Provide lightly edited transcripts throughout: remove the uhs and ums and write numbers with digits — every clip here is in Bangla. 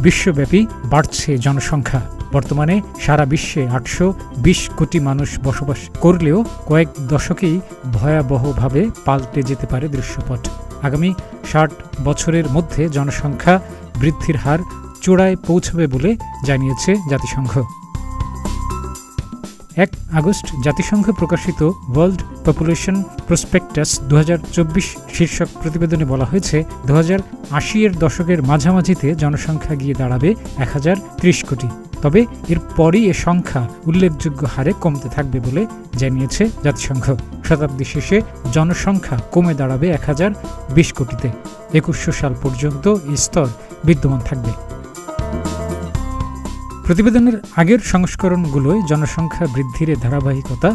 বিশ্বব্যাপী বাড়ছে জনসংখ্যা। বর্তমানে সারা বিশ্বে 820 কোটি মানুষ বসবাস করলেও কয়েক দশকেই ভয়াবহভাবে পাল্টে যেতে পারে দৃশ্যপট। আগামী 60 বছরের মধ্যে জনসংখ্যা বৃদ্ধির হার চূড়ায় পৌঁছবে বলে জানিয়েছে জাতিসংঘ। 1 আগস্ট জাতিসংঘ প্রকাশিত ওয়ার্ল্ড পপুলেশন প্রসপেক্টাস 2024 শীর্ষক প্রতিবেদনে বলা হয়েছে 2080-এর দশকের মাঝামাঝিতে জনসংখ্যা গিয়ে দাঁড়াবে 1030 কোটি। তবে এরপরই এ সংখ্যা উল্লেখযোগ্য হারে কমতে থাকবে বলে জানিয়েছে জাতিসংঘ। শতাব্দী শেষে জনসংখ্যা কমে দাঁড়াবে 1020 কোটিতে। 2100 সাল পর্যন্ত এই স্তর বিদ্যমান থাকবে। প্রতিবেদনের আগের সংস্করণগুলোয় জনসংখ্যা বৃদ্ধির ধারাবাহিকতা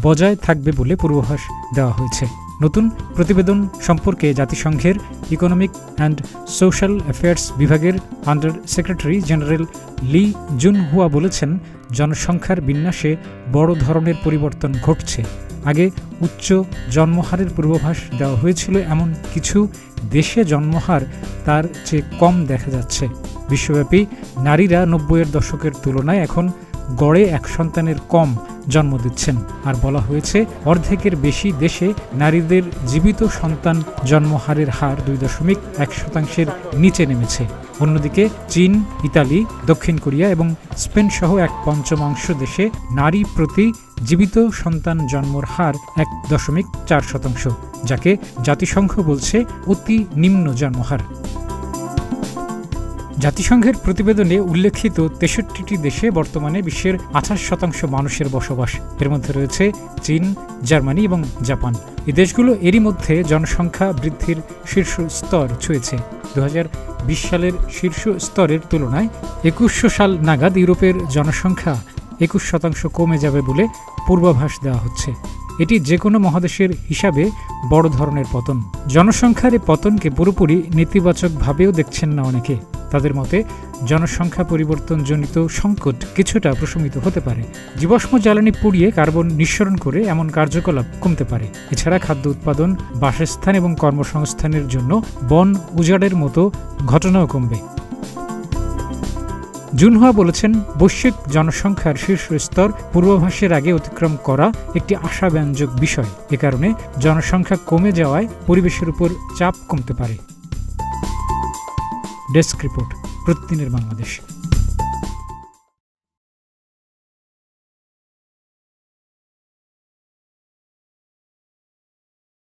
বজায় থাকবে বলে পূর্বাভাস দেওয়া হয়েছে। নতুন প্রতিবেদন সম্পর্কে জাতিসংঘের ইকোনমিক অ্যান্ড সোশ্যাল অ্যাফেয়ার্স বিভাগের আন্ডার সেক্রেটারি জেনারেল লি জুনহুয়া বলেছেন, জনসংখ্যার বিন্যাসে বড় ধরনের পরিবর্তন ঘটছে। আগে উচ্চ জন্মহারের পূর্বাভাস দেওয়া হয়েছিল এমন কিছু দেশে জন্মহার তার চেয়ে কম দেখা যাচ্ছে। বিশ্বব্যাপী নারীরা 90-এর দশকের তুলনায় এখন গড়ে 1 সন্তানের কম জন্ম দিচ্ছেন। আর বলা হয়েছে অর্ধেকের বেশি দেশে নারীদের জীবিত সন্তান জন্মহারের হার 2.1% নিচে নেমেছে। অন্যদিকে চীন, ইতালি, দক্ষিণ কোরিয়া এবং স্পেন সহ 1/5 দেশে নারী প্রতি জীবিত সন্তান জন্মর হার 1.4%, যাকে জাতিসংঘ বলছে অতি নিম্ন জন্মহার। জাতিসংঘের প্রতিবেদনে উল্লেখিত 63টি দেশে বর্তমানে বিশ্বের 28% মানুষের বসবাস। এর মধ্যে রয়েছে চীন, জার্মানি এবং জাপান। এই দেশগুলো এরই মধ্যে জনসংখ্যা বৃদ্ধির শীর্ষ স্তর ছুঁয়েছে। 2020 সালের শীর্ষ স্তরের তুলনায় 2100 সাল নাগাদ ইউরোপের জনসংখ্যা 21% কমে যাবে বলে পূর্বাভাস দেওয়া হচ্ছে। এটি যে কোনো মহাদেশের হিসাবে বড় ধরনের পতন। জনসংখ্যার এই পতনকে পুরোপুরি নেতিবাচকভাবেও দেখছেন না অনেকে। তাদের মতে জনসংখ্যা পরিবর্তনজনিত সংকট কিছুটা প্রশমিত হতে পারে। জীবাশ্ম জ্বালানি পুড়িয়ে কার্বন নিঃসরণ করে এমন কার্যকলাপ কমতে পারে। এছাড়া খাদ্য উৎপাদন, বাসস্থান এবং কর্মসংস্থানের জন্য বন উজাড়ের মতো ঘটনাও কমবে। জুনহুয়া বলেছেন, বৈশ্বিক জনসংখ্যার শীর্ষ স্তর পূর্বাভাসের আগে অতিক্রম করা একটি আশাব্যঞ্জক বিষয়। এ কারণে জনসংখ্যা কমে যাওয়ায় পরিবেশের উপর চাপ কমতে পারে। ডেস্ক রিপোর্ট, প্রতিদিনের বাংলাদেশ।